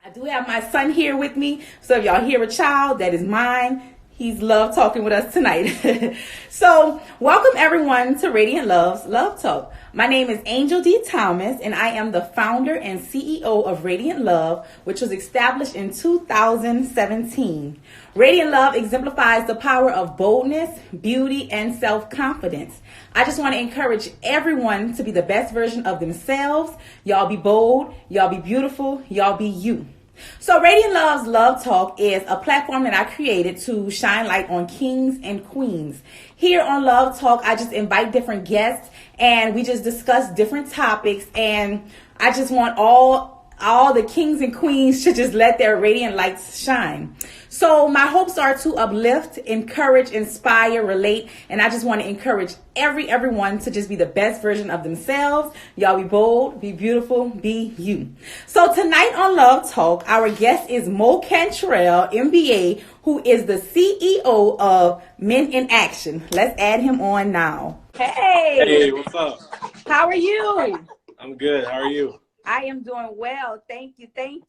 I do have my son here with me, so if y'all hear a child, that is mine. He's loved talking with us tonight. So, welcome everyone to Radiant Love's Love Talk. My name is Angel D. Thomas, and I am the founder and CEO of Radiant Love, which was established in 2017. Radiant Love exemplifies the power of boldness, beauty, and self-confidence. I just want to encourage everyone to be the best version of themselves. Y'all be bold, y'all be beautiful, y'all be you. So Radiant Love's Love Talk is a platform that I created to shine light on kings and queens. Here on Love Talk, I just invite different guests and we just discuss different topics, and I just want all the kings and queens to just let their radiant lights shine. So my hopes are to uplift, encourage, inspire, relate, and I just want to encourage everyone to just be the best version of themselves. Y'all be bold, be beautiful, be you. So tonight on Love Talk, our guest is Moe Cantrell, MBA, who is the CEO of Men in Action. Let's add him on now. Hey! Hey, what's up? How are you? I'm good. How are you? I am doing well. Thank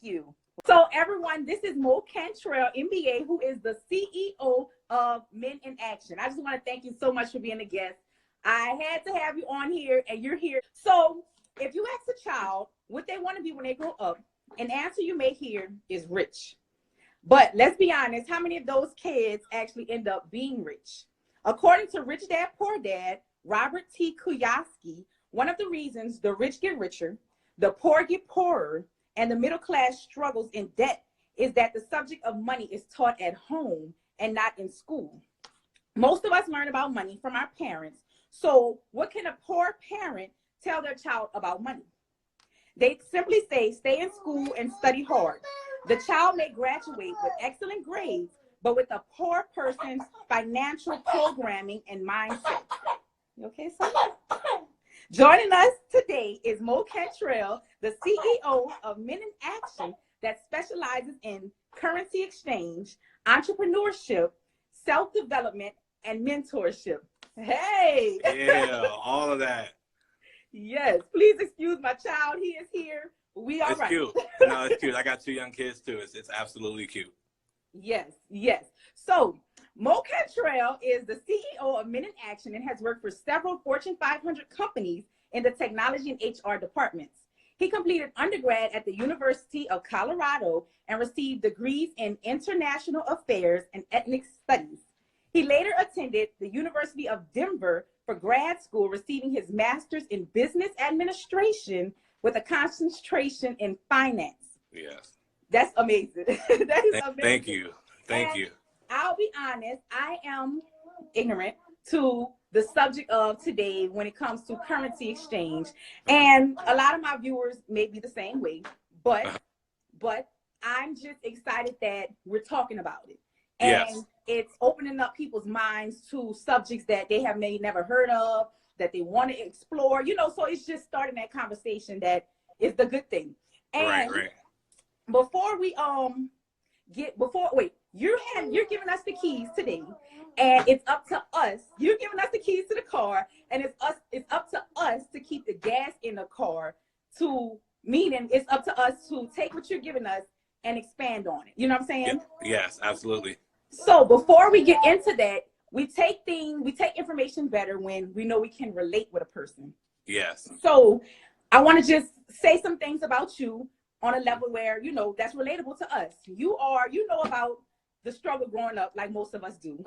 you. So everyone, this is Moe Cantrell, MBA, who is the CEO of Men in Action. I just want to thank you so much for being a guest. I had to have you on here, and you're here. So if you ask a child what they want to be when they grow up, an answer you may hear is rich. But let's be honest, how many of those kids actually end up being rich? According to Rich Dad, Poor Dad, Robert T. Kiyosaki, one of the reasons the rich get richer, the poor get poorer, and the middle class struggles in debt is that the subject of money is taught at home and not in school. Most of us learn about money from our parents. So what can a poor parent tell their child about money? They simply say, stay in school and study hard. The child may graduate with excellent grades, but with a poor person's financial programming and mindset. You okay, son? Joining us today is Moe Cantrell, the CEO of Men in Action that specializes in currency exchange, entrepreneurship, self-development, and mentorship. Hey! Yeah, all of that. Yes, please excuse my child. He is here. We are It's right. cute. No, it's cute. I got 2 young kids too. It's absolutely cute. Yes. So Moe Cantrell is the CEO of Men in Action and has worked for several Fortune 500 companies in the technology and HR departments. He completed undergrad at the University of Colorado and received degrees in international affairs and ethnic studies. He later attended the University of Denver for grad school, receiving his master's in business administration with a concentration in finance. Yes. That's amazing. That is amazing. Thank you. I'll be honest, I am ignorant to the subject of today when it comes to currency exchange. And a lot of my viewers may be the same way, but I'm just excited that we're talking about it. And it's opening up people's minds to subjects that they have maybe never heard of, that they want to explore, so it's just starting that conversation that is the good thing. And right. Before we you're giving us the keys today, and it's up to us. You're giving us the keys to the car, and it's up to us to keep the gas in the car, meaning it's up to us to take what you're giving us and expand on it. You know what I'm saying? Yes, absolutely. So before we get into that, we take information better when we know we can relate with a person. Yes. So I want to just say some things about you on a level where, that's relatable to us. You know about the struggle growing up like most of us do.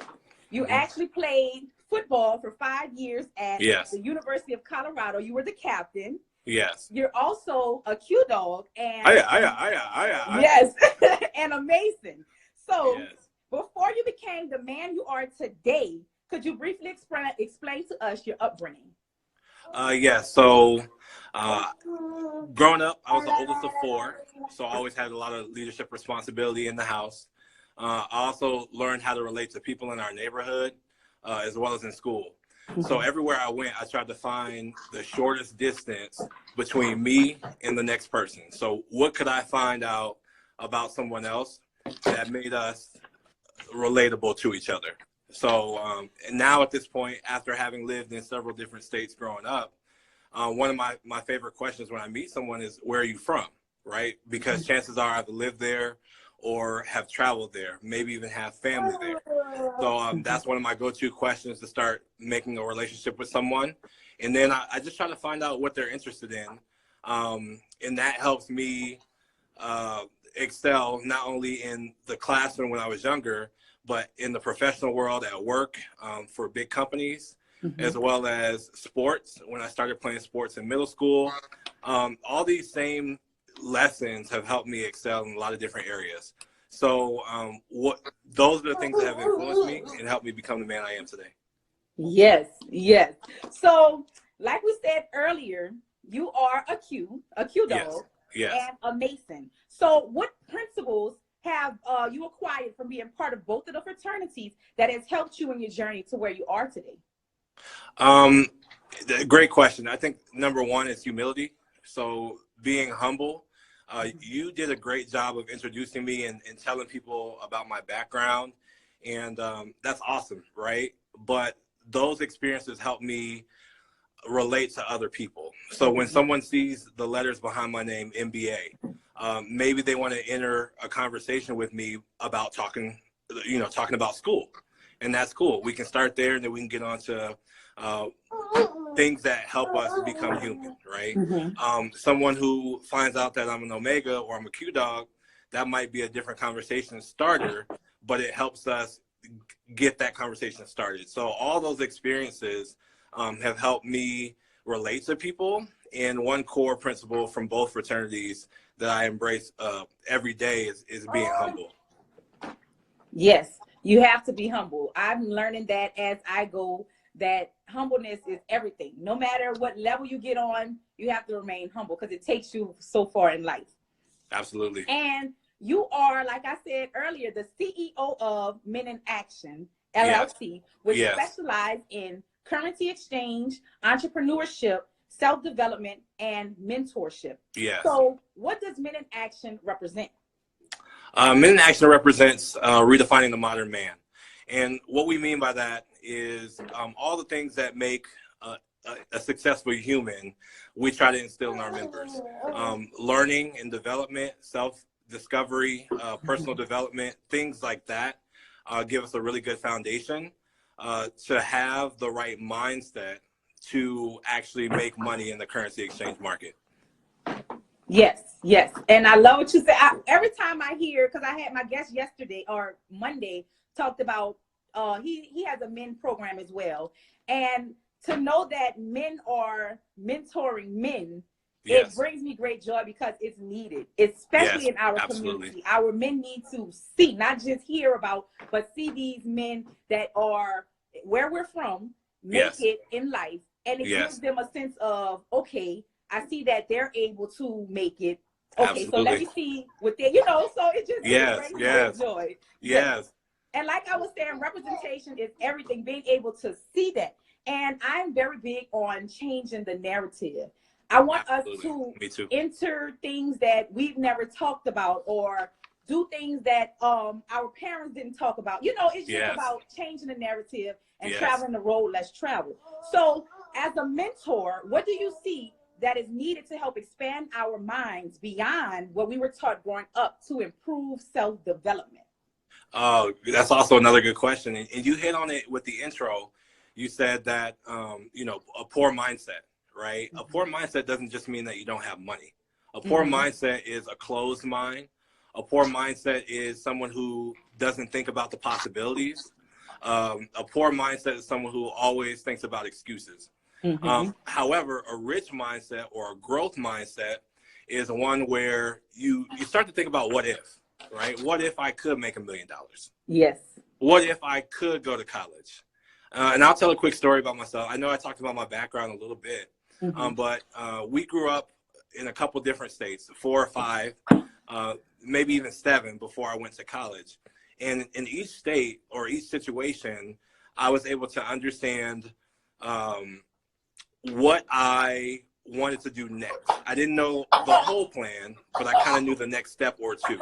You actually played football for 5 years at the University of Colorado. You were the captain. Yes. You're also a Q dog and yes, and amazing. So before you became the man you are today, could you briefly explain to us your upbringing? So growing up, I was the oldest of 4, so I always had a lot of leadership responsibility in the house. I also learned how to relate to people in our neighborhood, as well as in school. So everywhere I went, I tried to find the shortest distance between me and the next person. So what could I find out about someone else that made us relatable to each other? So now at this point, after having lived in several different states growing up, one of my favorite questions when I meet someone is, where are you from? right? Because chances are I've lived there or have traveled there, maybe even have family there. So that's one of my go-to questions to start making a relationship with someone. And then I just try to find out what they're interested in. And that helps me excel not only in the classroom when I was younger, but in the professional world at work for big companies, as well as sports. When I started playing sports in middle school, all these same lessons have helped me excel in a lot of different areas. So those are the things that have influenced me and helped me become the man I am today. Yes, yes. So, like we said earlier, you are a Q dog, Yes. and a Mason. So, what principles have you acquired from being part of both of the fraternities that has helped you in your journey to where you are today? Great question. I think number one is humility. So being humble. You did a great job of introducing me and telling people about my background. And that's awesome, right? But those experiences help me relate to other people. So when someone sees the letters behind my name, MBA, maybe they want to enter a conversation with me about talking about school. And that's cool. We can start there and then we can get on to things that help us become human, right? Someone who finds out that I'm an Omega or I'm a Q dog, that might be a different conversation starter, but it helps us get that conversation started. So all those experiences have helped me relate to people. And one core principle from both fraternities that I embrace every day is being humble. Yes, you have to be humble. I'm learning that as I go, that humbleness is everything. No matter what level you get on, you have to remain humble because it takes you so far in life. Absolutely. And you are, like I said earlier, the CEO of Men in Action, LLC, which specializes in currency exchange, entrepreneurship, self-development, and mentorship. Yes. So what does Men in Action represent? Men in Action represents redefining the modern man. And what we mean by that is all the things that make a successful human, we try to instill in our members. Learning and development, self-discovery, personal development, things like that give us a really good foundation to have the right mindset to actually make money in the currency exchange market. Yes, yes. And I love what you said. Every time I hear, because I had my guest yesterday or Monday talked about, he has a men program as well. And to know that men are mentoring men, it brings me great joy because it's needed, especially in our community. Our men need to see, not just hear about, but see these men that are where we're from, make it in life. And it gives them a sense of, okay, I see that they're able to make it. Okay, so let me see what they, so it just brings great joy. Yes. And like I was saying, representation is everything, being able to see that. And I'm very big on changing the narrative. I want us to enter things that we've never talked about or do things that our parents didn't talk about. It's just about changing the narrative and traveling the road less traveled. So as a mentor, what do you see that is needed to help expand our minds beyond what we were taught growing up to improve self-development? Oh, that's also another good question. And you hit on it with the intro. You said that, a poor mindset, right? A poor mindset doesn't just mean that you don't have money. A poor mindset is a closed mind. A poor mindset is someone who doesn't think about the possibilities. A poor mindset is someone who always thinks about excuses. However, a rich mindset or a growth mindset is one where you start to think about what if, right? What if I could make $1 million? Yes. What if I could go to college? And I'll tell a quick story about myself. I know I talked about my background a little bit, but we grew up in a couple different states, 4 or 5, maybe even 7 before I went to college. And in each state or each situation, I was able to understand what I wanted to do next. I didn't know the whole plan, but I kind of knew the next step or two.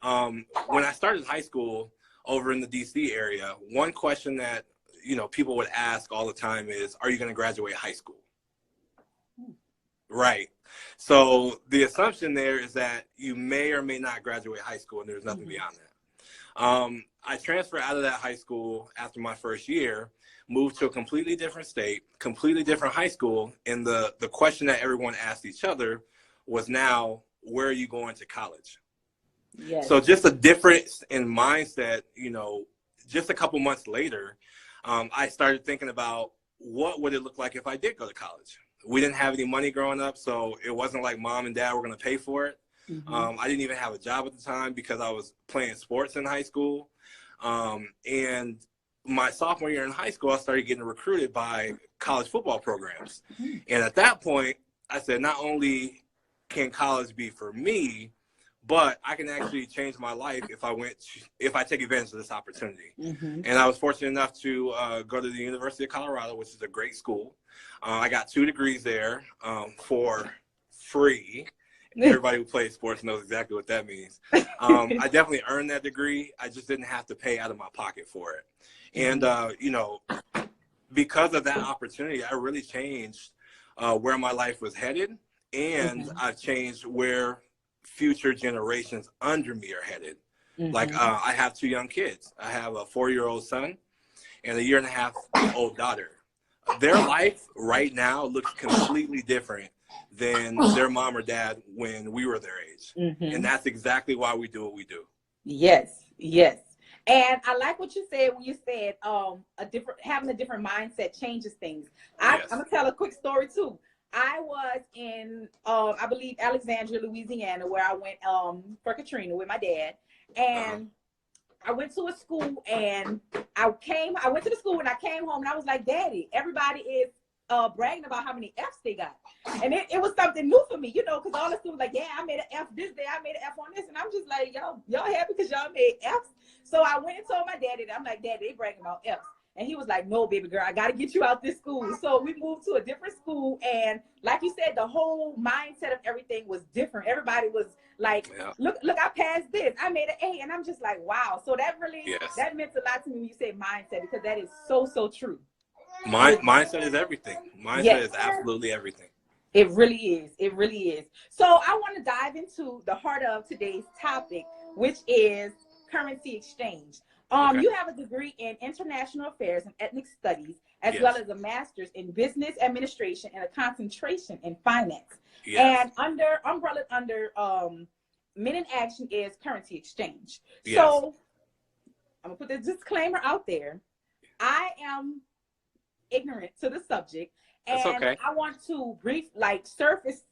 When I started high school over in the DC area, one question that people would ask all the time is, are you going to graduate high school? Right. So the assumption there is that you may or may not graduate high school, and there's nothing beyond that. I transferred out of that high school after my first year, moved to a completely different state, completely different high school, and the question that everyone asked each other was now, where are you going to college? Yes. So just a difference in mindset, you know, just a couple months later, I started thinking about what would it look like if I did go to college. We didn't have any money growing up, so it wasn't like mom and dad were going to pay for it. I didn't even have a job at the time because I was playing sports in high school. And my sophomore year in high school, I started getting recruited by college football programs. And at that point, I said, not only can college be for me, but I can actually change my life if I take advantage of this opportunity. And I was fortunate enough to go to the University of Colorado, which is a great school. I got 2 degrees there for free. Everybody who plays sports knows exactly what that means. I definitely earned that degree. I just didn't have to pay out of my pocket for it. And, you know, because of that opportunity, I really changed where my life was headed. And I've changed where future generations under me are headed. Like I have 2 young kids. I have a 4-year-old son and a 1.5-year-old daughter. Their life right now looks completely different than their mom or dad when we were their age. And that's exactly why we do what we do. Yes, yes. And I like what you said when you said having a different mindset changes things. I'm gonna tell a quick story too. I was in I believe Alexandria, Louisiana, where I went for Katrina with my dad. And I went to a school and I went to the school and I came home and I was like, Daddy, everybody is bragging about how many F's they got. And it was something new for me, you know, because all the students like, yeah, I made an F this day, I made an F on this. And I'm just like, y'all happy because y'all made F's? So I went and told my daddy, I'm like, Daddy, they bragging about F's. And he was like, no, baby girl, I got to get you out this school. So we moved to a different school. And like you said, the whole mindset of everything was different. Everybody was like, look, I passed this. I made an A. And I'm just like, wow. So that really, that meant a lot to me when you say mindset, because that is so, so true. Mindset is everything. Mindset is absolutely everything. It really is. It really is. So I want to dive into the heart of today's topic, which is currency exchange. You have a degree in international affairs and ethnic studies, as well as a master's in business administration and a concentration in finance. And umbrella under Men in Action is currency exchange. So I'm gonna put this disclaimer out there. I am ignorant to the subject, and I want to surface,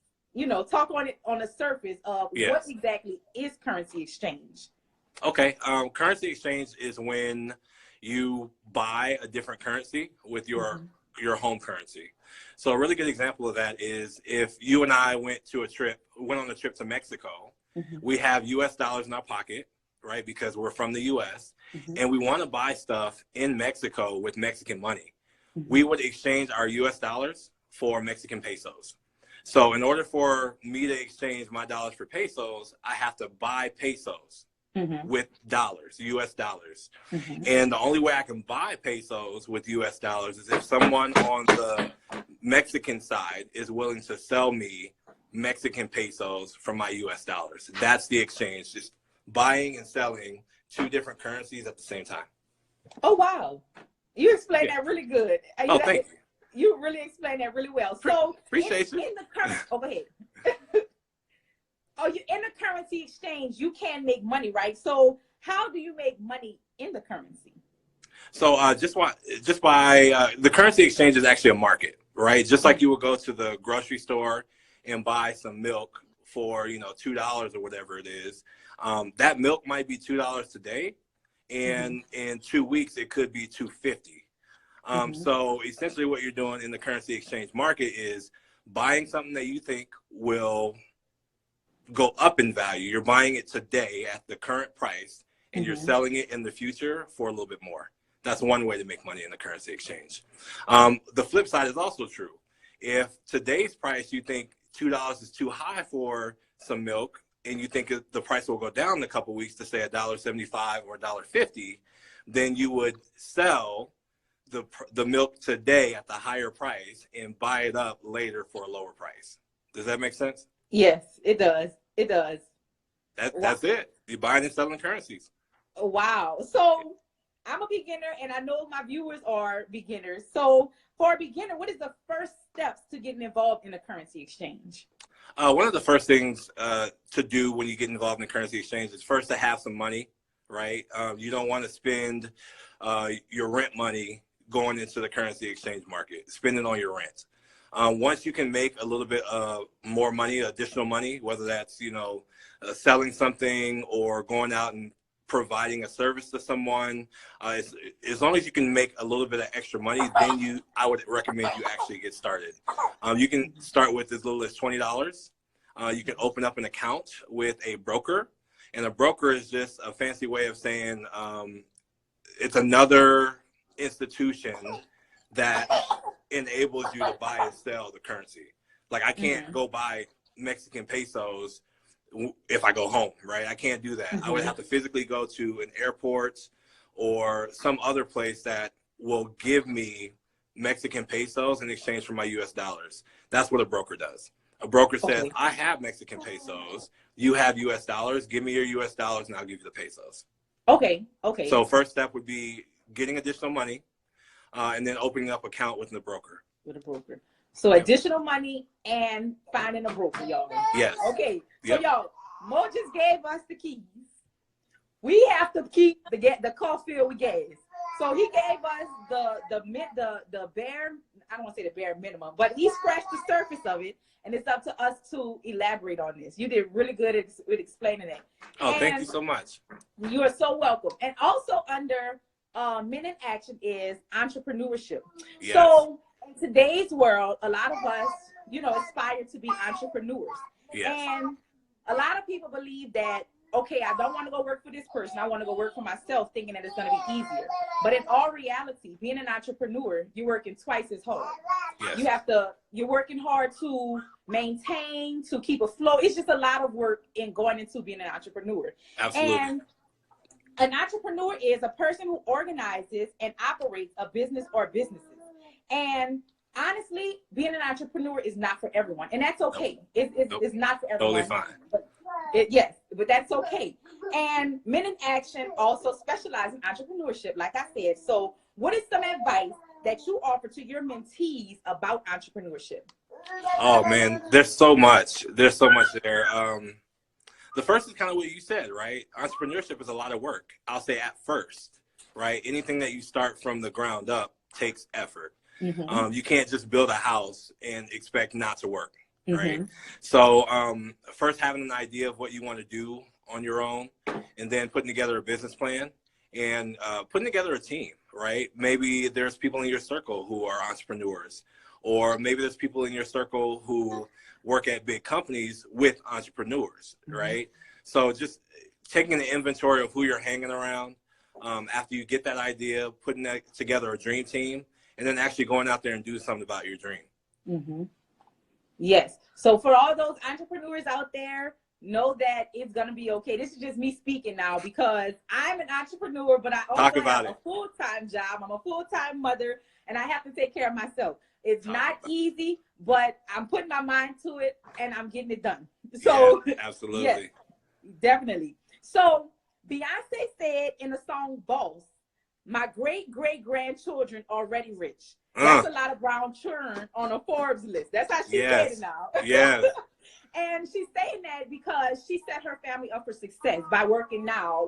talk on it on the surface of what exactly is currency exchange. Okay. Currency exchange is when you buy a different currency with your home currency. So a really good example of that is if you and I went on a trip to Mexico, we have US dollars in our pocket, right? Because we're from the US and we want to buy stuff in Mexico with Mexican money. We would exchange our US dollars for Mexican pesos. So in order for me to exchange my dollars for pesos, I have to buy pesos with dollars, US dollars. And the only way I can buy pesos with US dollars is if someone on the Mexican side is willing to sell me Mexican pesos for my US dollars. That's the exchange, just buying and selling 2 different currencies at the same time. Oh, wow. You explained that really good. Oh, thank you. You really explained that really well. So appreciate you. In the currency, go ahead. In the currency exchange, you can make money, right? So how do you make money in the currency? So the currency exchange is actually a market, right? Just like you would go to the grocery store and buy some milk for, $2 or whatever it is. That milk might be $2 today, and in 2 weeks it could be $2.50. So essentially what you're doing in the currency exchange market is buying something that you think will go up in value. You're buying it today at the current price, and you're selling it in the future for a little bit more. That's one way to make money in the currency exchange. The flip side is also true. If today's price, you think $2 is too high for some milk, and you think the price will go down in a couple of weeks to say $1.75 or $1.50, then you would sell the milk today at the higher price and buy it up later for a lower price. Does that make sense? Yes, it does. It does. That's it. You're buying and selling currencies. Wow. So I'm a beginner, and I know my viewers are beginners. So for a beginner, what is the first steps to getting involved in a currency exchange? One of the first things to do when you get involved in currency exchange is first to have some money, right? You don't want to spend your rent money going into the currency exchange market, spending on your rent. Once you can make a little bit more money, additional money, whether that's, selling something or going out and providing a service to someone, as long as you can make a little bit of extra money, then I would recommend you actually get started. You can start with as little as $20. You can open up an account with a broker, and a broker is just a fancy way of saying it's another institution that enables you to buy and sell the currency. Like, I can't go buy Mexican pesos if I go home, right? I can't do that. I would have to physically go to an airport or some other place that will give me Mexican pesos in exchange for my US dollars. That's what a broker does. A broker says, I have Mexican pesos, you have US dollars, give me your US dollars and I'll give you the pesos. Okay. So first step would be getting additional money and then opening up an account with the broker. With a broker. So additional money and finding a broker, y'all. Yes. Okay. So y'all, Mo just gave us the keys. We have to keep the car filled with gas. So he gave us the bare, I don't want to say the bare minimum, but he scratched the surface of it, and it's up to us to elaborate on this. You did really good with explaining it. Oh, and thank you so much. You are so welcome. And also under Men in Action is entrepreneurship. Yes. So in today's world, a lot of us, aspire to be entrepreneurs. Yes. And a lot of people believe that, okay, I don't want to go work for this person. I want to go work for myself, thinking that it's going to be easier. But in all reality, being an entrepreneur, you're working twice as hard. Yes. You're working hard to maintain, to keep afloat. It's just a lot of work in going into being an entrepreneur. Absolutely. And an entrepreneur is a person who organizes and operates a business or businesses. And honestly, being an entrepreneur is not for everyone. And that's okay. It's not for everyone. Totally fine. But that's okay. And Men in Action also specialize in entrepreneurship, like I said. So what is some advice that you offer to your mentees about entrepreneurship? Oh, man, there's so much. There's so much there. The first is kind of what you said, right? Entrepreneurship is a lot of work. I'll say at first, right? Anything that you start from the ground up takes effort. Mm-hmm. You can't just build a house and expect not to work, right? Mm-hmm. So first having an idea of what you want to do on your own, and then putting together a business plan and putting together a team, right? Maybe there's people in your circle who are entrepreneurs, or maybe there's people in your circle who work at big companies with entrepreneurs, mm-hmm. right? So just taking an inventory of who you're hanging around after you get that idea, putting that together a dream team, and then actually going out there and do something about your dream. Mm-hmm. Yes. So for all those entrepreneurs out there, know that it's going to be okay. This is just me speaking now because I'm an entrepreneur, but I also have a full-time job. I'm a full-time mother, and I have to take care of myself. It's not easy, but I'm putting my mind to it, and I'm getting it done. So yeah, absolutely. Yes, definitely. So Beyonce said in the song Boss, my great-great-grandchildren already rich. That's a lot of brown churn on a Forbes list. That's how she said it now. Yes. And she's saying that because she set her family up for success by working now,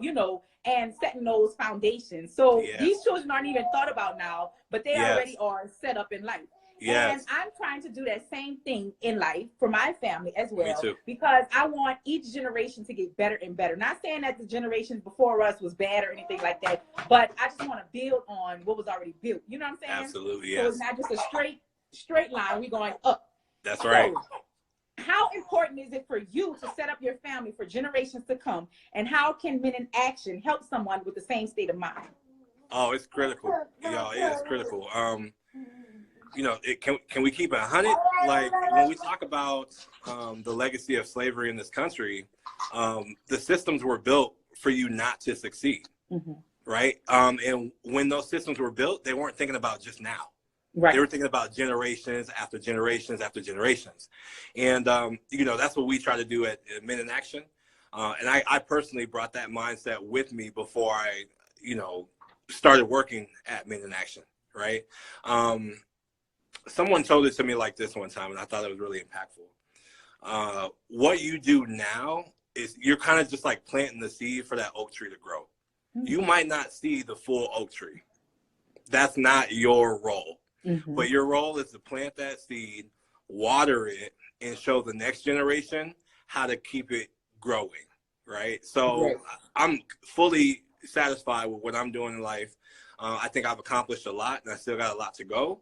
and setting those foundations. So these children aren't even thought about now, but they already are set up in life. Yes. And I'm trying to do that same thing in life for my family as well. Me too. Because I want each generation to get better and better. Not saying that the generations before us was bad or anything like that, but I just want to build on what was already built. You know what I'm saying? Absolutely, yes. So it's not just a straight line. We're going up. That's right. So, how important is it for you to set up your family for generations to come? And how can Men in Action help someone with the same state of mind? Oh, it's critical. Y'all, it is critical. Can we keep it 100? Like, when we talk about the legacy of slavery in this country, the systems were built for you not to succeed, mm-hmm. right? And when those systems were built, they weren't thinking about just now. Right. They were thinking about generations after generations after generations. And, that's what we try to do at Men in Action. And I personally brought that mindset with me before I, started working at Men in Action, right? Someone told it to me like this one time, and I thought it was really impactful. What you do now is you're kind of just like planting the seed for that oak tree to grow. Mm-hmm. You might not see the full oak tree. That's not your role. Mm-hmm. But your role is to plant that seed, water it, and show the next generation how to keep it growing, right? So I'm fully satisfied with what I'm doing in life. I think I've accomplished a lot, and I still got a lot to go.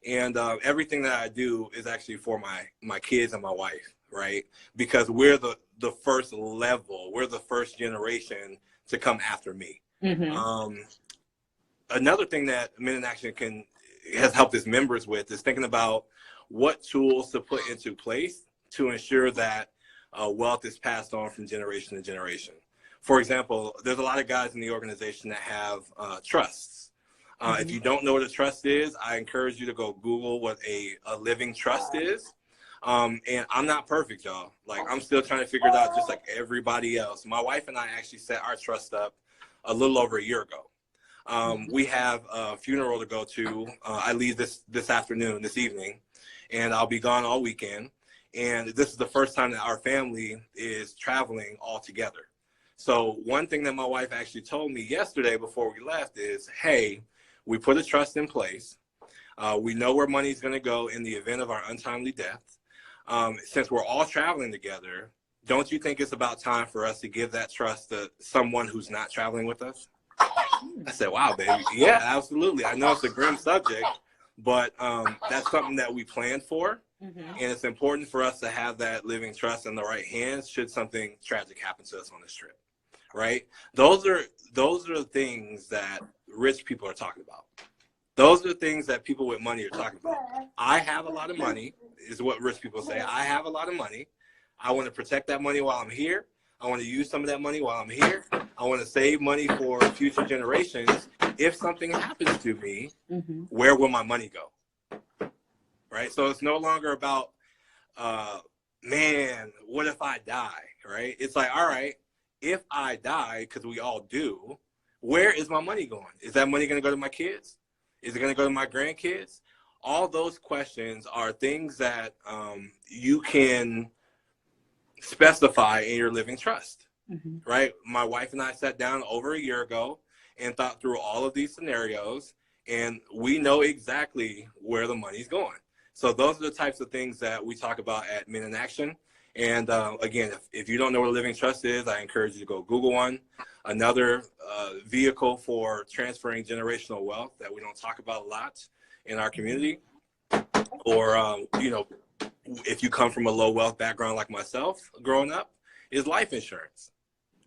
And everything that I do is actually for my kids and my wife, right? Because we're the first level, we're the first generation to come after me. Mm-hmm. Another thing that Men in Action has helped its members with is thinking about what tools to put into place to ensure that wealth is passed on from generation to generation. For example, there's a lot of guys in the organization that have trusts. Mm-hmm. If you don't know what a trust is, I encourage you to go Google what a living trust is. And I'm not perfect, y'all. Like, I'm still trying to figure it out just like everybody else. My wife and I actually set our trust up a little over a year ago. We have a funeral to go to. I leave this evening, and I'll be gone all weekend. And this is the first time that our family is traveling all together. So one thing that my wife actually told me yesterday before we left is, hey, we put a trust in place. We know where money's going to go in the event of our untimely death. Since we're all traveling together, don't you think it's about time for us to give that trust to someone who's not traveling with us? I said, wow, baby. Yeah, absolutely. I know it's a grim subject, but that's something that we planned for. Mm-hmm. And it's important for us to have that living trust in the right hands should something tragic happen to us on this trip, right? Those are the things that rich people are talking about. Those are the things that people with money are talking about. I have a lot of money, is what rich people say. I have a lot of money. I want to protect that money while I'm here. I want to use some of that money while I'm here. I want to save money for future generations. If something happens to me, mm-hmm. where will my money go? Right? So it's no longer about, man, what if I die? Right? It's like, all right, if I die, because we all do, where is my money going? Is that money going to go to my kids? Is it going to go to my grandkids? All those questions are things that you can specify in your living trust, mm-hmm. right? My wife and I sat down over a year ago and thought through all of these scenarios, and we know exactly where the money's going. So those are the types of things that we talk about at Men in Action. And again, if you don't know what a living trust is, I encourage you to go Google one. Another vehicle for transferring generational wealth that we don't talk about a lot in our community, or, if you come from a low wealth background like myself growing up, is life insurance,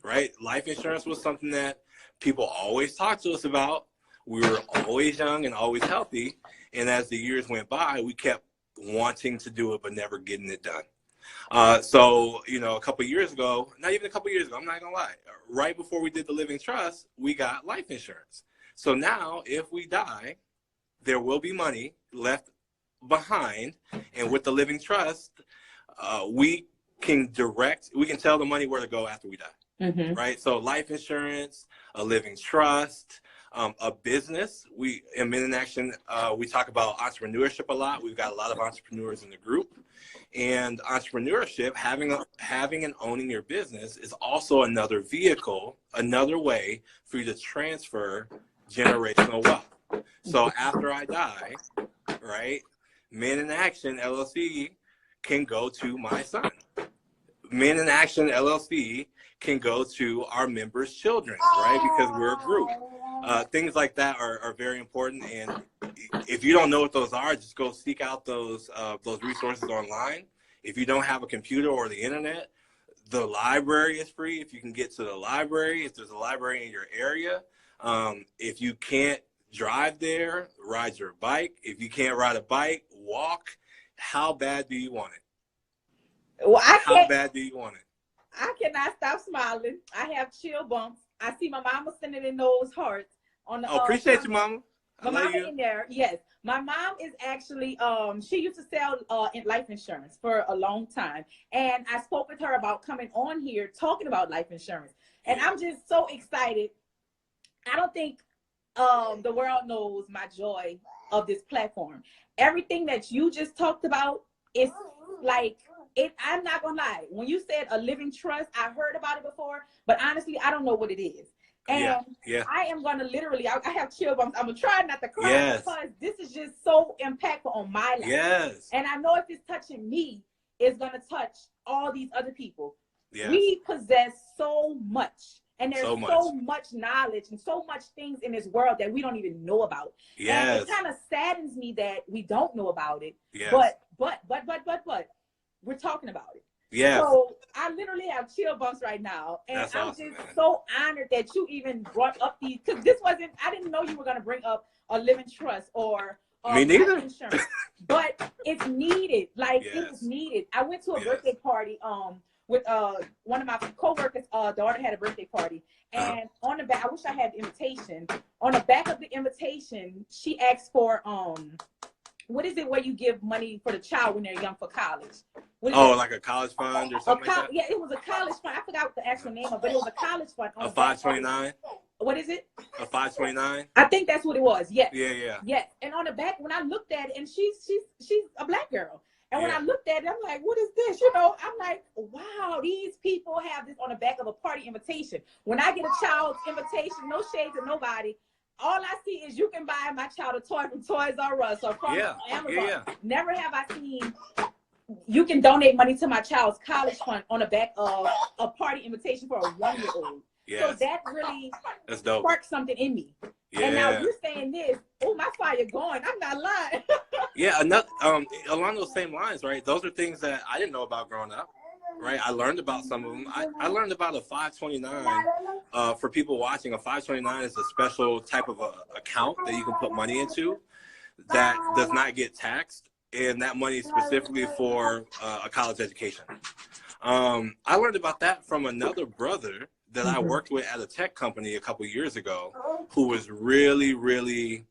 right? Life insurance was something that people always talked to us about. We were always young and always healthy. And as the years went by, we kept wanting to do it, but never getting it done. So, a couple of years ago, not even a couple of years ago, I'm not gonna lie, right before we did the living trust, we got life insurance. So now if we die, there will be money left behind, and with the living trust, we can tell the money where to go after we die, mm-hmm. right? So life insurance, a living trust, a business. We in Men in Action, we talk about entrepreneurship a lot. We've got a lot of entrepreneurs in the group, and entrepreneurship, having and owning your business, is also another vehicle, another way for you to transfer generational wealth. So after I die, right, Men in Action LLC can go to my son. Men in Action LLC can go to our members' children, right? Because we're a group. Things like that are very important. And if you don't know what those are, just go seek out those resources online. If you don't have a computer or the internet, the library is free. If you can get to the library, if there's a library in your area, if you can't drive there, ride your bike. If you can't ride a bike, walk. How bad do you want it? Well, How bad do you want it? I cannot stop smiling. I have chill bumps. I see my mama sending in those hearts on the. Appreciate you, mama. I My love mama you. in there, yes. My mom is actually she used to sell life insurance for a long time. And I spoke with her about coming on here talking about life insurance. And Yeah. I'm just so excited. I don't think the world knows my joy of this platform. Everything that you just talked about is like it. I'm not gonna lie. When you said a living trust, I heard about it before, but honestly, I don't know what it is. Yeah. And Yeah. I am gonna literally, I have chill bumps. I'm gonna try not to cry Yes. because this is just so impactful on my life. Yes. And I know if it's touching me, it's gonna touch all these other people. Yes. We possess so much. And there's so much knowledge and so much things in this world that we don't even know about. Yes. And it kind of saddens me that we don't know about it. Yes. But we're talking about it. Yes. So I literally have chill bumps right now. And That's I'm awesome, just man. so honored that you even brought up these, because this wasn't, I didn't know you were going to bring up a living trust or Me neither. life insurance. But it's needed. Like Yes. it was needed. I went to a Yes. birthday party with one of my coworkers' daughter had a birthday party, and on the back, I wish I had the invitation. On the back of the invitation, she asked for what is it where you give money for the child when they're young for college? Like a college fund or something like that? Yeah, it was a college fund. I forgot the actual name of it, but it was a college fund. A 529? What is it? A 529? I think that's what it was. Yes. Yeah. Yes. And on the back, when I looked at it, and she's a black girl. And when Yeah. I looked at it, I'm like, what is this? You know, I'm like, wow, these people have this on the back of a party invitation. When I get a child's invitation, no shade to nobody, all I see is you can buy my child a toy from Toys R Us or from Amazon. Yeah. Never have I seen you can donate money to my child's college fund on the back of a party invitation for a 1-year-old. Yes. So that really That's dope. sparked something in me. Yeah. And now you're saying this. Oh, my fire going. I'm not lying. Yeah, along those same lines, right? Those are things that I didn't know about growing up, right? I learned about some of them. I learned about a 529. For people watching, a 529 is a special type of account that you can put money into that does not get taxed, and that money is specifically for a college education. I learned about that from another brother that I worked with at a tech company a couple years ago, who was really, really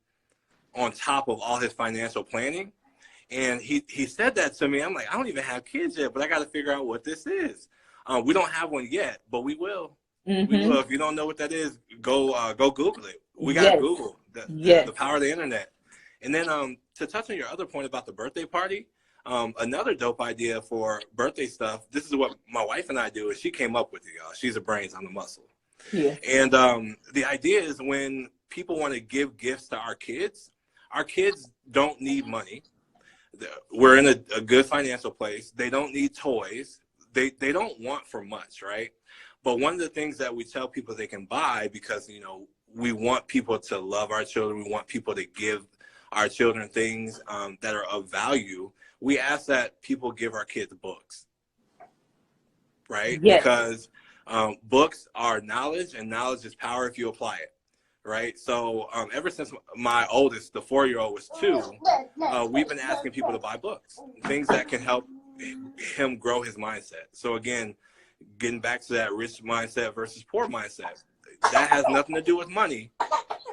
on top of all his financial planning. And he said that to me. I'm like, I don't even have kids yet, but I got to figure out what this is. We don't have one yet, but we will. We will. If you don't know what that is, go Google it. We got Google, the power of the internet. And then to touch on your other point about the birthday party, another dope idea for birthday stuff, this is what my wife and I do, is she came up with it, y'all. She's the brains, I'm the muscle. Yeah. And the idea is when people want to give gifts to our kids don't need money. We're in a good financial place. They don't need toys. They don't want for much, right? But one of the things that we tell people they can buy, because, you know, we want people to love our children. We want people to give our children things that are of value. We ask that people give our kids books, right? Yes. Because books are knowledge, and knowledge is power if you apply it, right? So ever since my oldest, the 4-year-old, was 2, we've been asking people to buy books, things that can help him grow his mindset. So again, getting back to that rich mindset versus poor mindset, that has nothing to do with money,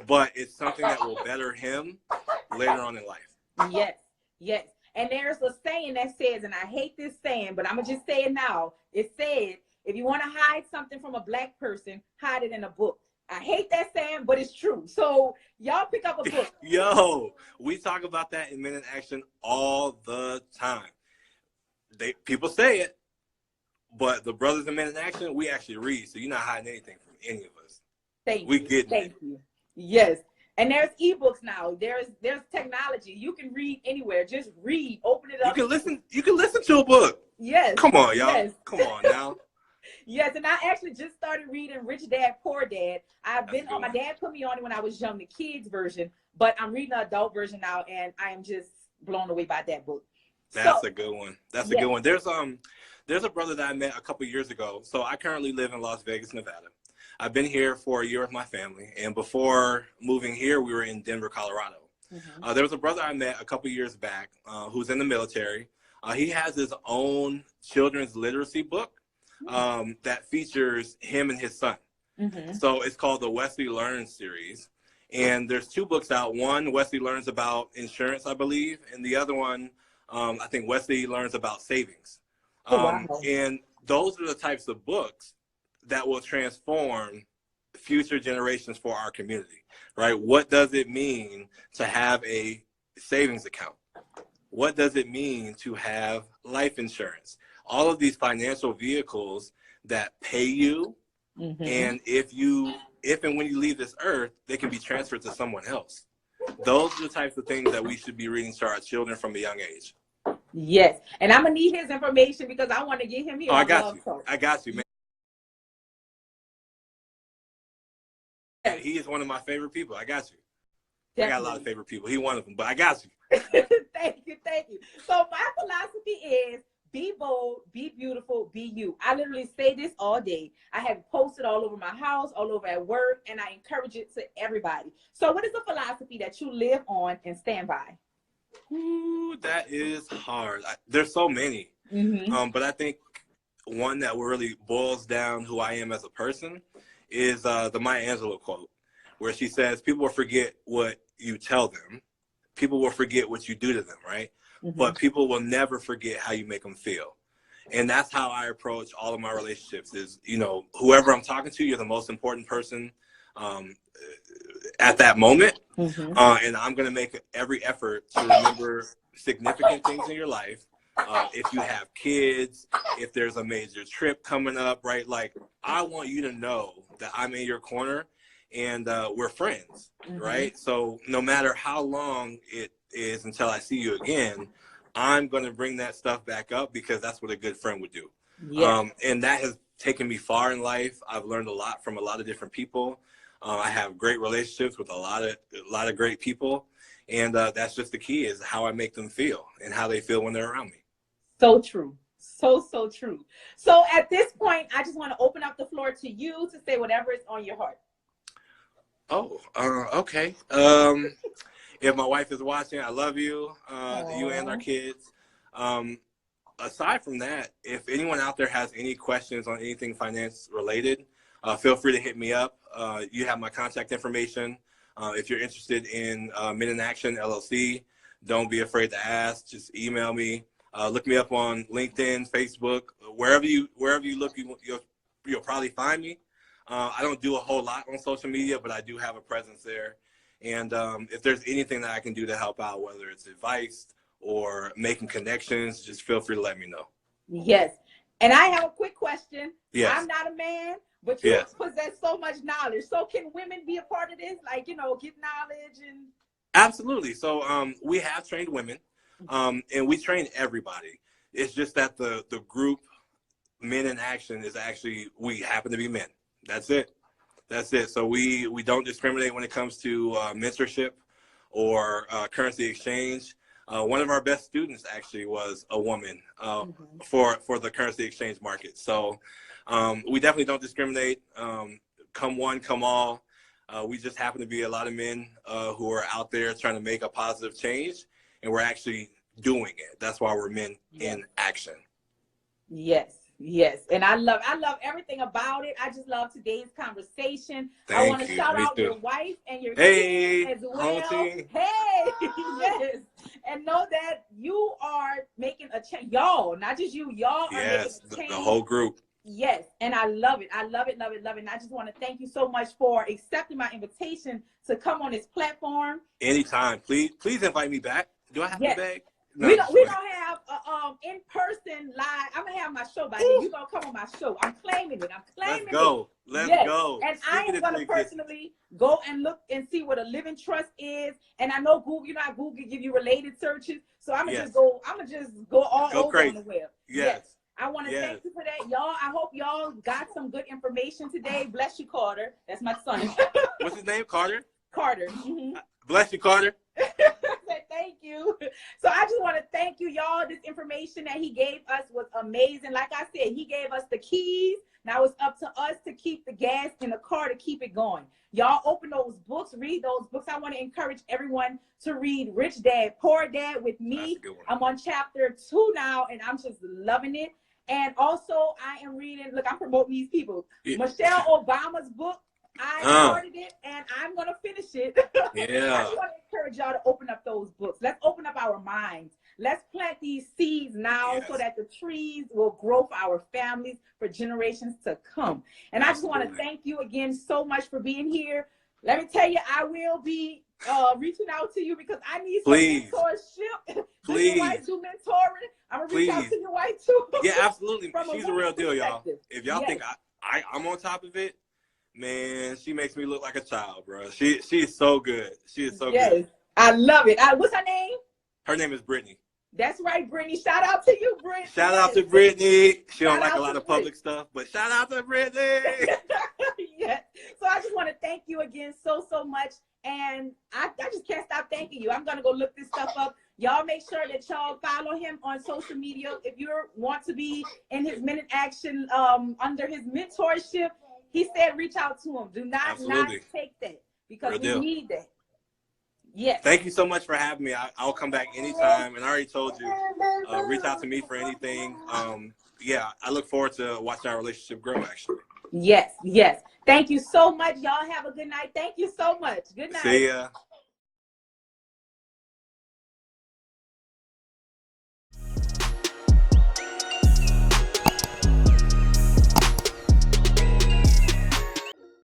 but it's something that will better him later on in life. Yes. And there's a saying that says, and I hate this saying, but I'm going to just say it now. It said, if you want to hide something from a black person, hide it in a book. I hate that saying, but it's true. So y'all pick up a book. Yo, we talk about that in Men in Action all the time. People say it, but the brothers in Men in Action, we actually read. So you're not hiding anything from any of us. Thank you. Yes. And there's ebooks now. There's technology. You can read anywhere. Just read. Open it up. You can listen to a book. Yes. Come on, y'all. Yes. Come on now. Yes, and I actually just started reading Rich Dad, Poor Dad. My dad put me on it when I was young, the kids version, but I'm reading the adult version now, and I am just blown away by that book. That's a good one. That's a good one. There's a brother that I met a couple years ago. So I currently live in Las Vegas, Nevada. I've been here for a year with my family, and before moving here, we were in Denver, Colorado. Mm-hmm. There was a brother I met a couple years back who's in the military. He has his own children's literacy book that features him and his son. Mm-hmm. So it's called the Wesley Learn series. And there's 2 books out. One, Wesley learns about insurance, I believe, and the other one, I think Wesley learns about savings. Oh, wow. And those are the types of books that will transform future generations for our community, right? What does it mean to have a savings account? What does it mean to have life insurance? All of these financial vehicles that pay you, and if and when you leave this earth, they can be transferred to someone else. Those are the types of things that we should be reading to our children from a young age. Yes, and I'm gonna need his information because I want to get him here. Oh, I got you. I got you, man. He is one of my favorite people. I got you. Definitely. I got a lot of favorite people. He's one of them, but I got you. Thank you. So my philosophy is be bold, be beautiful, be you. I literally say this all day. I have posted all over my house, all over at work, and I encourage it to everybody. So what is a philosophy that you live on and stand by? Ooh, that is hard. There's so many. But I think one that really boils down who I am as a person is the Maya Angelou quote, where she says, people will forget what you tell them. People will forget what you do to them, right? But people will never forget how you make them feel. And that's how I approach all of my relationships is, whoever I'm talking to, you're the most important person at that moment. And I'm going to make every effort to remember significant things in your life. If you have kids, if there's a major trip coming up, right? Like, I want you to know that I'm in your corner and we're friends, right? So no matter how long it is until I see you again, I'm going to bring that stuff back up because that's what a good friend would do. And that has taken me far in life. I've learned a lot from a lot of different people. I have great relationships with a lot of great people. And that's just the key, is how I make them feel and how they feel when they're around me. So true. So true. So at this point, I just want to open up the floor to you to say whatever is on your heart. Oh, okay. If my wife is watching, I love you, you and our kids. Aside from that, if anyone out there has any questions on anything finance related, feel free to hit me up. You have my contact information. If you're interested in Men in Action LLC, don't be afraid to ask. Just email me. Look me up on LinkedIn, Facebook, wherever you look, you'll probably find me. I don't do a whole lot on social media, but I do have a presence there. And if there's anything that I can do to help out, whether it's advice or making connections, just feel free to let me know. Yes. And I have a quick question. Yes. I'm not a man, but you possess so much knowledge. So can women be a part of this? Like, get knowledge and... Absolutely. So we have trained women, and we train everybody. It's just that the group Men in Action is actually, we happen to be men. That's it. So we don't discriminate when it comes to mentorship or currency exchange. One of our best students actually was a woman for the currency exchange market. So we definitely don't discriminate. Come one, come all. We just happen to be a lot of men who are out there trying to make a positive change, and we're actually doing it. That's why we're Men in Action. Yes. And I love everything about it. I just love today's conversation. I want to shout out your wife and your kids as well. Hey, yes. And know that you are making a change. Y'all, not just you, y'all are making a change. The whole group. Yes, and I love it. I love it. And I just want to thank you so much for accepting my invitation to come on this platform. Anytime. Please invite me back. Do I have to beg? No, we don't have in-person live. I'm gonna have my show by then. You're gonna come on my show. I'm claiming it. Let's go. And I am gonna personally go and look and see what a living trust is. And I know Google, Google give you related searches. So I'm gonna just go all over on the web. Yes. I want to thank you for that, y'all. I hope y'all got some good information today. Bless you, Carter. That's my son. What's his name? Carter? Carter. Bless you, Carter. Thank you. So I just want to thank you, y'all. This information that he gave us was amazing. Like I said, he gave us the keys. Now it's up to us to keep the gas in the car to keep it going. Y'all open those books, read those books. I want to encourage everyone to read Rich Dad, Poor Dad with me. I'm on chapter 2 now, and I'm just loving it. And also, I am reading, look, I'm promoting these people. Michelle Obama's book, I started it and I'm going to finish it. Yeah. I just want to encourage y'all to open up those books. Let's open up our minds. Let's plant these seeds now so that the trees will grow for our families for generations to come. And I just want to thank you again so much for being here. Let me tell you, I will be reaching out to you because I need some mentorship. Please. Your wife do mentoring. I'm going to reach out to your wife too. Yeah, absolutely. She's a real deal, y'all. If y'all think I'm on top of it, man, she makes me look like a child, bro. She is so good. She is so good. I love it. What's her name? Her name is Brittany. That's right, Brittany. Shout out to you, Brittany. Shout out to Brittany. She don't like a lot of public stuff, but shout out to Brittany. Yes. So I just want to thank you again so much. And I just can't stop thanking you. I'm going to go look this stuff up. Y'all make sure that y'all follow him on social media. If you want to be in his Men in Action under his mentorship, he said reach out to him. Do not take that because we need that. Yes. Thank you so much for having me. I'll come back anytime. And I already told you, reach out to me for anything. Yeah, I look forward to watching our relationship grow, actually. Yes, yes. Thank you so much. Y'all have a good night. Thank you so much. Good night. See ya.